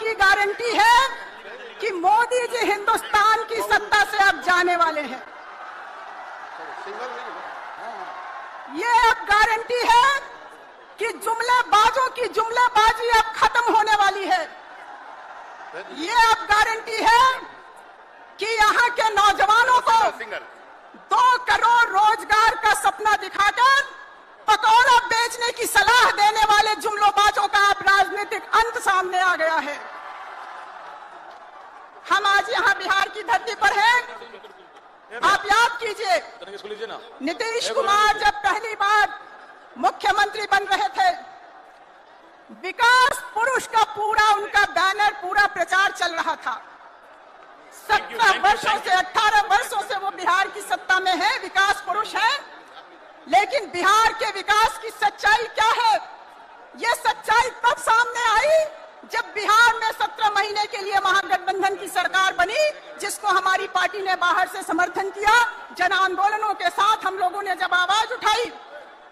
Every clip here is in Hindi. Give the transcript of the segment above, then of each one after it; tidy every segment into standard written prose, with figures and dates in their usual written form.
की गारंटी है कि मोदी जी हिंदुस्तान की सत्ता से अब जाने वाले हैं। ये अब गारंटी है कि जुमलेबाजों की जुमलेबाजी अब खत्म होने वाली है। ये अब गारंटी है कि यहाँ के नौजवानों को 2 करोड़ रोजगार का सपना दिखाकर पकौड़ा बेचने की सलाह देने वाले जुमलेबाजों का अब राजनीतिक अंत सामने आ गया है। हम आज यहाँ बिहार की धरती पर हैं। आप याद कीजिए, नीतीश कुमार जब पहली बार मुख्यमंत्री बन रहे थे, विकास पुरुष का पूरा उनका बैनर, पूरा प्रचार चल रहा था। 17 वर्षों से 18 वर्षों से वो बिहार की सत्ता में है, विकास पुरुष है। लेकिन बिहार के विकास की सच्चाई क्या है? ये सच्चाई तब सामने आई जब बिहार में 17 महीने के लिए महागठबंधन की सरकार बनी, जिसको हमारी पार्टी ने बाहर से समर्थन किया। जन आंदोलनों के साथ हम लोगों ने जब आवाज उठाई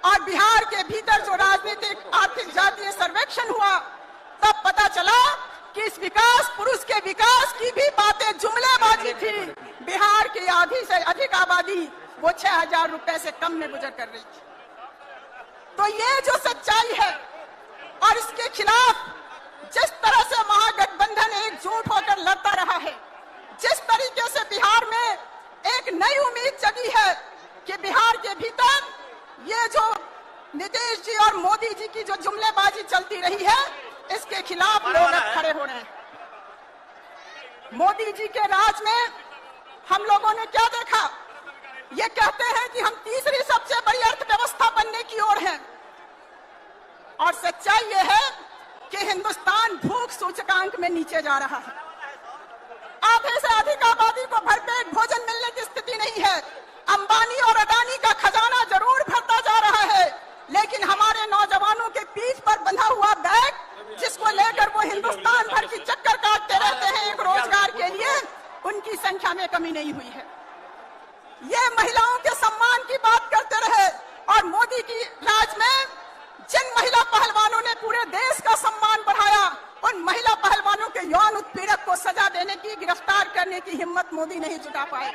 और बिहार के भीतर जो राजनीतिक आर्थिक जातीय सर्वेक्षण हुआ, तब पता चला कि इस विकास पुरुष के विकास की भी बातें जुमलेबाजी थी। बिहार की आधी से अधिक आबादी वो 6,000 रुपए से कम में गुजर कर रही थी। तो ये जो सच्चाई है और इसके खिलाफ जिस तरह से महागठबंधन एकजुट होकर लड़ता रहा है, जिस तरीके से बिहार में एक नई उम्मीद जगी है कि बिहार के भीतर ये जो नीतीश जी और मोदी जी की जो जुमलेबाजी चलती रही है, इसके खिलाफ लोग अब खड़े हो रहे हैं। मोदी जी के राज में हम लोगों ने क्या देखा? ये कहते हैं कि हम तीसरी सबसे बड़ी अर्थव्यवस्था बनने की ओर हैं, और सच्चाई ये है कि हिंदुस्तान भूख सूचकांक में नीचे जा रहा है। आधे से अधिक आबादी को भरपेट भोजन मिलने की स्थिति नहीं है। अंबानी और अडानी का खजाना जरूर भरता जा रहा है, लेकिन हमारे नौजवानों के पीठ पर बंधा हुआ बैग, जिसको लेकर वो हिंदुस्तान भर की चक्कर काटते रहते हैं एक रोजगार के लिए, उनकी संख्या में कमी नहीं हुई है। ये महिलाओं के सम्मान की बात करते रहे, और मोदी की राज में जिन महिला पहलवानों ने पूरे देश का सम्मान बढ़ाया, उन महिला पहलवानों के यौन उत्पीड़क को सजा देने की, गिरफ्तार करने की हिम्मत मोदी नहीं जुटा पाए।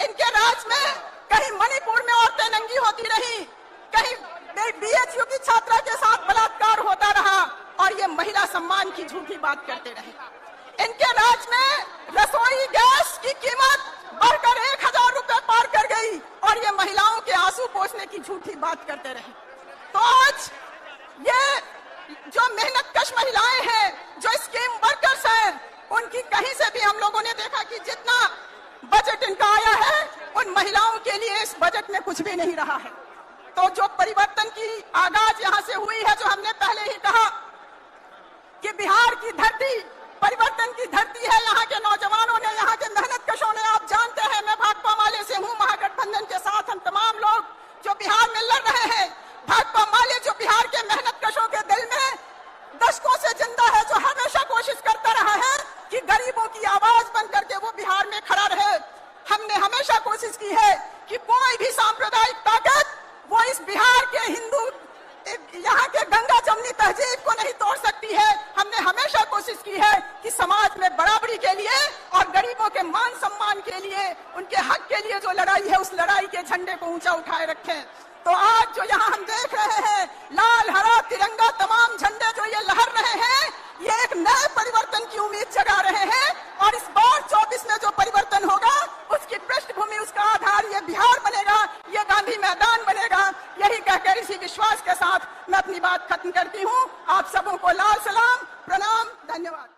इनके राज में कहीं मणिपुर में औरतें नंगी होती रही, कहीं बीएचयू की छात्रा के साथ बलात्कार होता रहा, और ये महिला सम्मान की झूठी बात करते रहे। इनके राज में रसोई गैस की कीमत बढ़कर 1,000 रुपए पार कर गई, और ये महिलाओं के आंसू पोंछने की झूठी बात करते रहे। तो आज ये जो मेहनतकश महिलाएं हैं, जो स्कीम वर्कर्स हैं, उनकी कहीं से भी हम लोगों ने देखा कि जितना बजट इनका आया है, उन महिलाओं के लिए इस बजट में कुछ भी नहीं रहा है। तो जो परिवर्तन की आगाज यहाँ से हुई है, जो हमने पहले ही कहा कि बिहार की धरती परिवर्तन की धरती है, यहाँ के नौजवानों ने, यहाँ के मेहनतकशों ने, आप जानते हैं मैं भाकपा माले से हूँ, महागठबंधन के साथ हम तमाम लोग जो बिहार में लड़ रहे हैं, भाकपा माले जो बिहार के मेहनतकशों के दिल में दशकों से जिंदा है, जो हमेशा कोशिश करता रहा है कि गरीबों की आवाज बन करके वो बिहार में खड़ा रहे। हमने हमेशा कोशिश की है कि कोई भी सांप्रदायिक ताकत वो इस बिहार के हिंदू, यहाँ के गंगा जमनी तहजीब को नहीं तोड़ सकती है। हमने हमेशा कोशिश की है कि समाज में बराबरी के लिए और गरीबों के मान सम्मान के लिए, उनके हक के लिए जो लड़ाई है, उस लड़ाई के झंडे को ऊंचा उठाए रखें। तो आज जो यहाँ हम देख रहे हैं, लाल हरा तिरंगा तमाम झंडे जो ये लहर रहे हैं, ये एक नए परिवर्तन की उम्मीद जगा रहे हैं, और इस बार 24 में जो परिवर्तन होगा, उसकी पृष्ठभूमि, उसका आधार ये बिहार बनेगा, ये गांधी मैदान बनेगा। यही कहकर इसी विश्वास के साथ मैं अपनी बात खत्म करती हूँ। आप सबों को लाल सलाम, प्रणाम, धन्यवाद।